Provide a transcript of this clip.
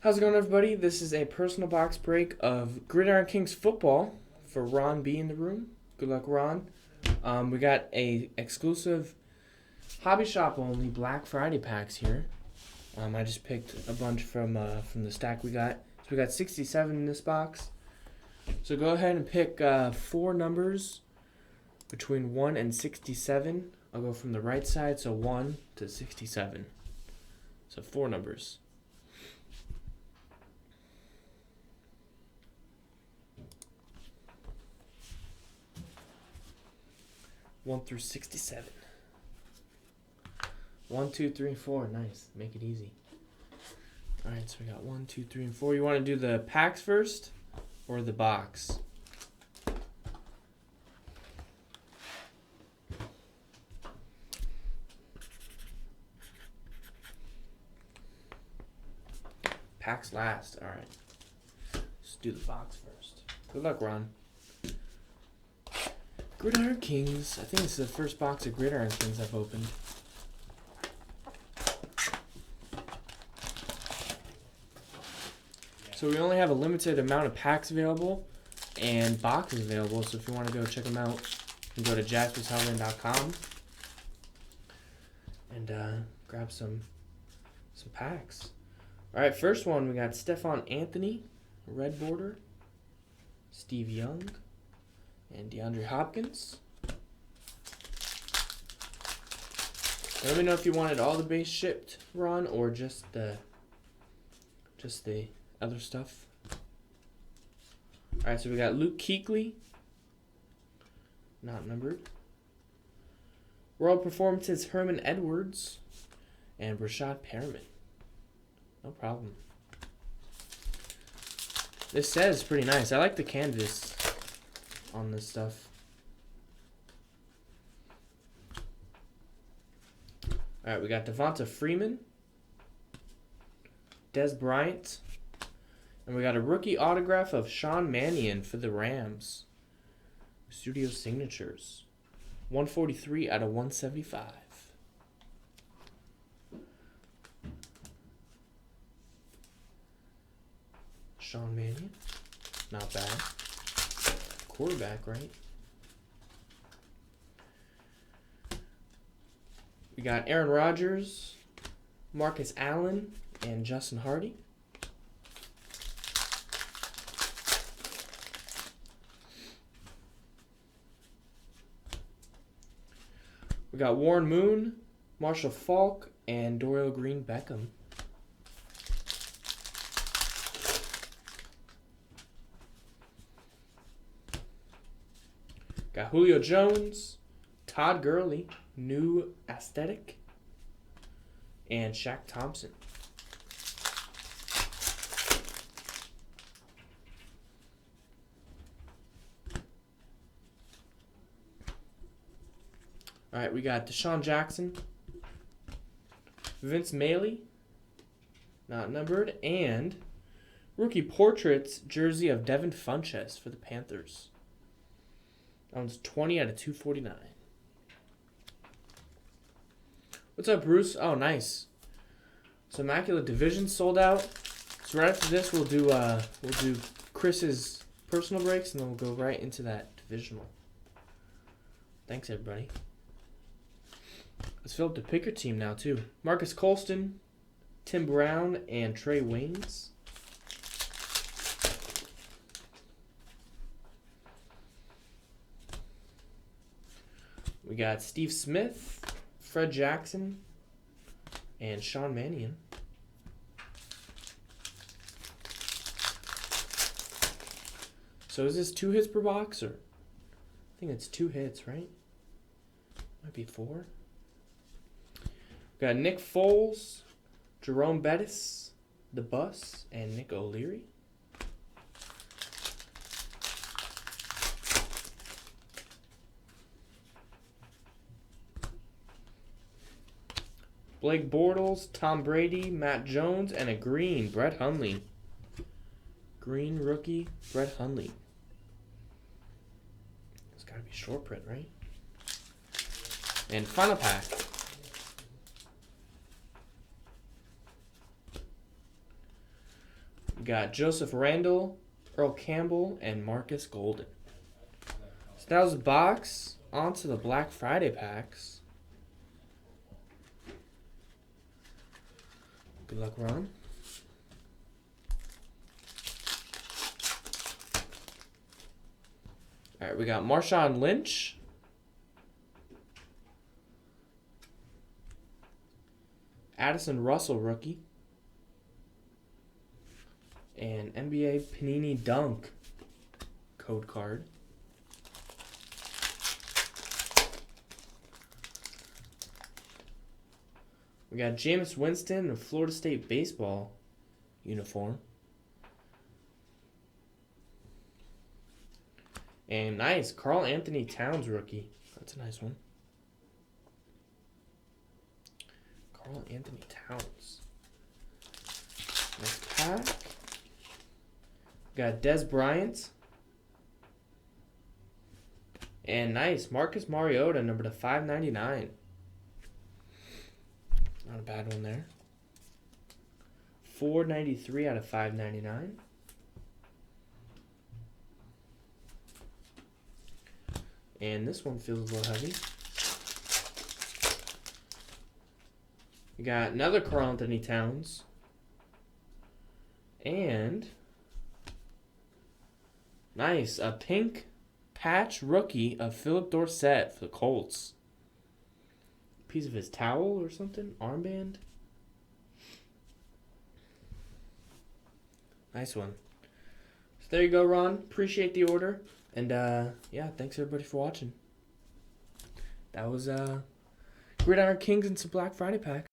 How's it going, everybody? This is a personal box break of Gridiron Kings football for Ron B in the room. Good luck, Ron. We got a exclusive hobby shop only Black Friday packs here. I just picked a bunch from the stack we got. So we got 67 in this box. So go ahead and pick 4 numbers between 1 and 67. I'll go from the right side, so 1 to 67. So 4 numbers. One through 67. 1, 2, 3, and 4. Nice. Make it easy. Alright, so we got 1, 2, 3, and 4. You want to do the packs first or the box? Packs last. Alright. Let's do the box first. Good luck, Ron. Gridiron Kings. I think this is the first box of Gridiron Kings I've opened. So we only have a limited amount of packs available and boxes available. So if you want to go check them out, you can go to jaspershealthland.com and grab some packs. All right, first one we got Stephon Anthony, red border, Steve Young, and DeAndre Hopkins. Let me know if you wanted all the base shipped, Ron, or just the other stuff. Alright, so we got Luke Kuechly, not numbered. World Performances Herman Edwards and Rashad Perriman. No problem. This says pretty nice. I like the canvas on this stuff. Alright, we got Devonta Freeman, Des Bryant, and we got a rookie autograph of Sean Mannion for the Rams. Studio signatures. 143 out of 175. Sean Mannion. Not bad. Quarterback, right? We got Aaron Rodgers, Marcus Allen, and Justin Hardy. We got Warren Moon, Marshall Faulk, and Dorial Green Beckham. Got Julio Jones, Todd Gurley, New Aesthetic, and Shaq Thompson. All right, we got Deshaun Jackson, Vince Mailey, not numbered, and rookie portraits jersey of Devin Funchess for the Panthers. That one's 20 out of 249. What's up, Bruce? Oh, nice. So Immaculate Division sold out. So right after this, we'll do Chris's personal breaks, and then we'll go right into that divisional. Thanks, everybody. Let's fill up the picker team now, too. Marcus Colston, Tim Brown, and Trey Waynes. We got Steve Smith, Fred Jackson, and Sean Mannion. So is this 2 hits per box, or I think it's 2 hits, right? Might be 4. We got Nick Foles, Jerome Bettis, The Bus, and Nick O'Leary. Blake Bortles, Tom Brady, Matt Jones, and a green, Brett Hundley. Green rookie, Brett Hundley. It's got to be short print, right? And final pack. got Joseph Randall, Earl Campbell, and Marcus Golden. So that was the box. On to the Black Friday packs. Good luck, Ron. All right, we got Marshawn Lynch. Addison Russell, rookie. And NBA Panini Dunk code card. We got Jameis Winston in a Florida State baseball uniform. And nice, Karl Anthony Towns rookie. That's a nice one. Karl Anthony Towns. Nice pack. Got Des Bryant. And nice, Marcus Mariota, number to 599. Not a bad one there. 493 out of 599. And this one feels a little heavy. We got another Karl Anthony Towns. And nice, a pink patch rookie of Philip Dorsett for the Colts. Piece of his towel or something? Armband? Nice one. So there you go, Ron. Appreciate the order. And yeah, thanks everybody for watching. That was Gridiron Kings and some Black Friday packs.